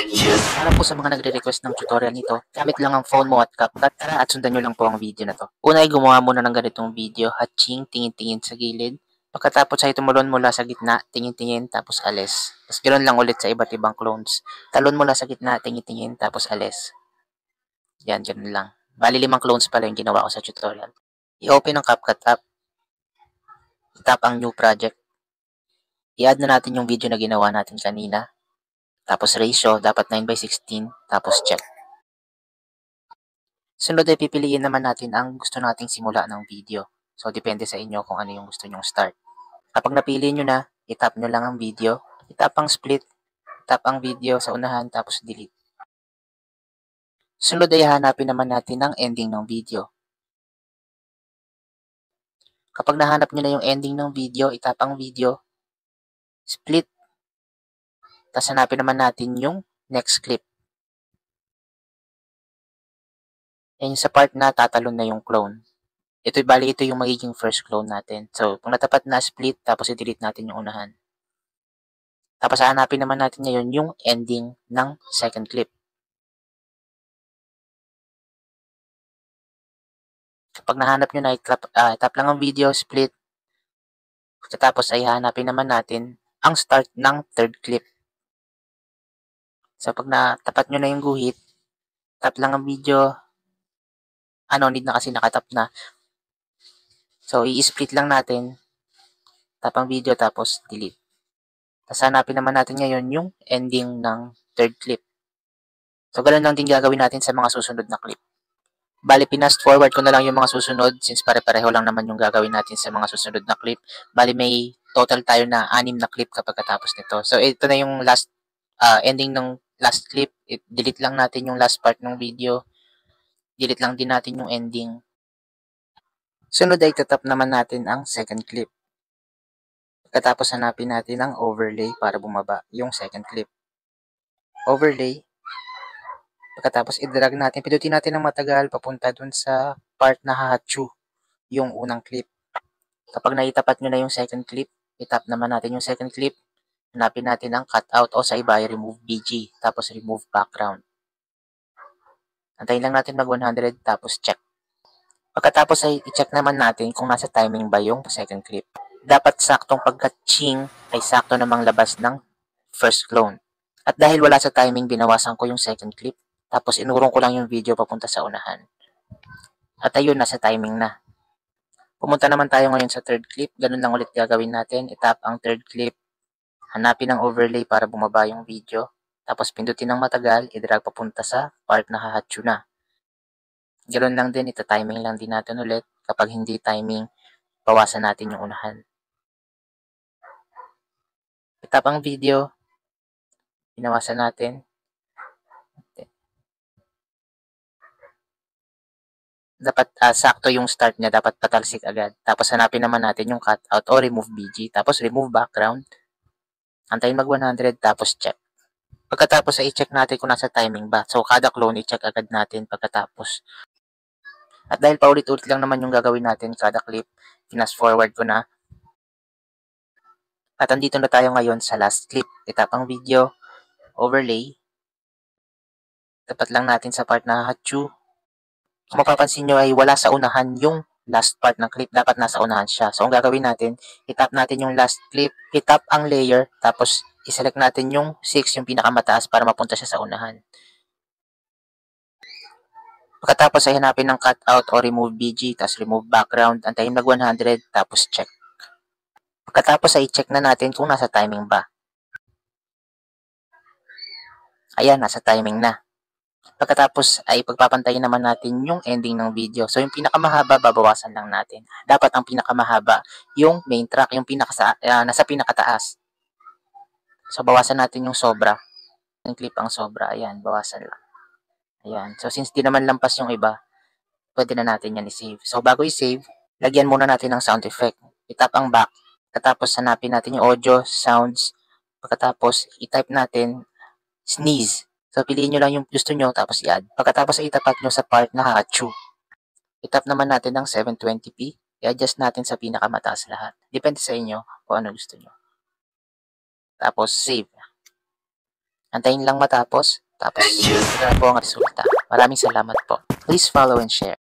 Para po sa mga nagre-request ng tutorial nito, gamit lang ang phone mo at CapCut. Tara at sundan nyo lang po ang video na to. Una ay gumawa muna ng ganitong video, hatching, tingin-tingin sa gilid. Pagkatapos ay tumulon mula sa gitna, tingin-tingin, tapos alis. Tapos ganoon lang ulit sa iba't ibang clones. Talon mula sa gitna, tingin-tingin, tapos alis. Yan, ganoon lang. Bali 5 clones pala yung ginawa ko sa tutorial. I-open ang CapCut app. I-tap ang new project. I-add na natin yung video na ginawa natin kanina. Tapos ratio, dapat 9:16, tapos check. Sunod ay pipiliin naman natin ang gusto nating simula ng video. So, depende sa inyo kung ano yung gusto nyong start. Kapag napili nyo na, itap nyo lang ang video, itap ang split, tap ang video sa unahan, tapos delete. Sunod ay hanapin naman natin ang ending ng video. Kapag nahanap nyo na yung ending ng video, itap ang video, split, tapos hanapin naman natin yung next clip. Yan sa part na tatalon na yung clone. Ito yung magiging first clone natin. So, kung natapat na split, tapos i-delete natin yung unahan. Tapos hanapin naman natin ngayon yung ending ng second clip. Kapag nahanap nyo na, tap lang ang video, split. Tapos ay hanapin naman natin ang start ng third clip. So, pag natapat nyo na yung guhit, tap lang ang video. Need na kasi nakatap na. So, i-split lang natin. Tap ang video, tapos delete. Tapos hanapin naman natin ngayon yung ending ng third clip. So, ganun lang din gagawin natin sa mga susunod na clip. Bali, pinast forward ko na lang yung mga susunod since pare-pareho lang naman yung gagawin natin sa mga susunod na clip. Bali, may total tayo na 6 na clip kapag katapos nito. So, ito na yung last ending ng last clip. Delete lang natin yung last part ng video. Delete lang din natin yung ending. Sunod ay tatap naman natin ang second clip. Pagkatapos hanapin natin ang overlay para bumaba yung second clip. Overlay. Pagkatapos i-drag natin, pindutin natin ng matagal papunta dun sa part na hahatsu, yung unang clip. Kapag naitapat nyo na yung second clip, itap naman natin yung second clip, hanapin natin ang cutout o sa iba ay remove BG, tapos remove background. Antayin lang natin mag 100, tapos check. Pagkatapos ay i-check naman natin kung nasa timing ba yung second clip. Dapat saktong pagka-ching ay sakto namang labas ng first clone. At dahil wala sa timing, binawasan ko yung second clip. Tapos inurong ko lang yung video papunta sa unahan. At ayun, nasa timing na. Pumunta naman tayo ngayon sa third clip. Ganun lang ulit gagawin natin. Itap ang third clip. Hanapin ang overlay para bumaba yung video. Tapos pindutin ng matagal, i-drag papunta sa part na hahatsu na. Ganun lang din, ita-timing lang din natin ulit. Kapag hindi timing, bawasan natin yung unahan. Itap ang video. Binawasan natin. Dapat sakto yung start niya, dapat patalsik agad. Tapos hanapin naman natin yung cutout o remove BG, tapos remove background. Antayin mag 100, tapos check. Pagkatapos ay i-check natin kung nasa timing ba. So, kada clone i-check agad natin pagkatapos. At dahil paulit-ulit lang naman yung gagawin natin kada clip, fast forward ko na. At andito na tayo ngayon sa last clip. Itap ang video, overlay. Tapat lang natin sa part na hachu. Kung mapapansin nyo ay wala sa unahan yung last part ng clip. Dapat nasa unahan siya. So, ang gagawin natin, itap natin yung last clip, itap ang layer, tapos iselect natin yung 6, yung pinakamataas para mapunta siya sa unahan. Pagkatapos ay hanapin ng cutout o remove BG, tapos remove background, antayin mag 100, tapos check. Pagkatapos ay check na natin kung nasa timing ba. Ayan, nasa timing na. Pagkatapos ay pagpapantayin naman natin yung ending ng video. So, yung pinakamahaba, babawasan lang natin. Dapat ang pinakamahaba, yung main track, yung nasa pinakataas. So, bawasan natin yung sobra. Yung clip ang sobra. Ayan, bawasan lang. Ayan. So, since di naman lampas yung iba, pwede na natin yan i-save. So, bago i-save, lagyan muna natin ng sound effect. I-tap ang back. Pagkatapos, hanapin natin yung audio, sounds. Pagkatapos, i-type natin sneeze. So, piliin nyo lang yung gusto nyo, tapos i-add. Pagkatapos, itapat nyo sa part na hachu. Itap naman natin ng 720p. I-adjust natin sa pinakamataas lahat. Depende sa inyo kung ano gusto nyo. Tapos, save. Antayin lang matapos. Tapos, ito na po ang resulta. Maraming salamat po. Please follow and share.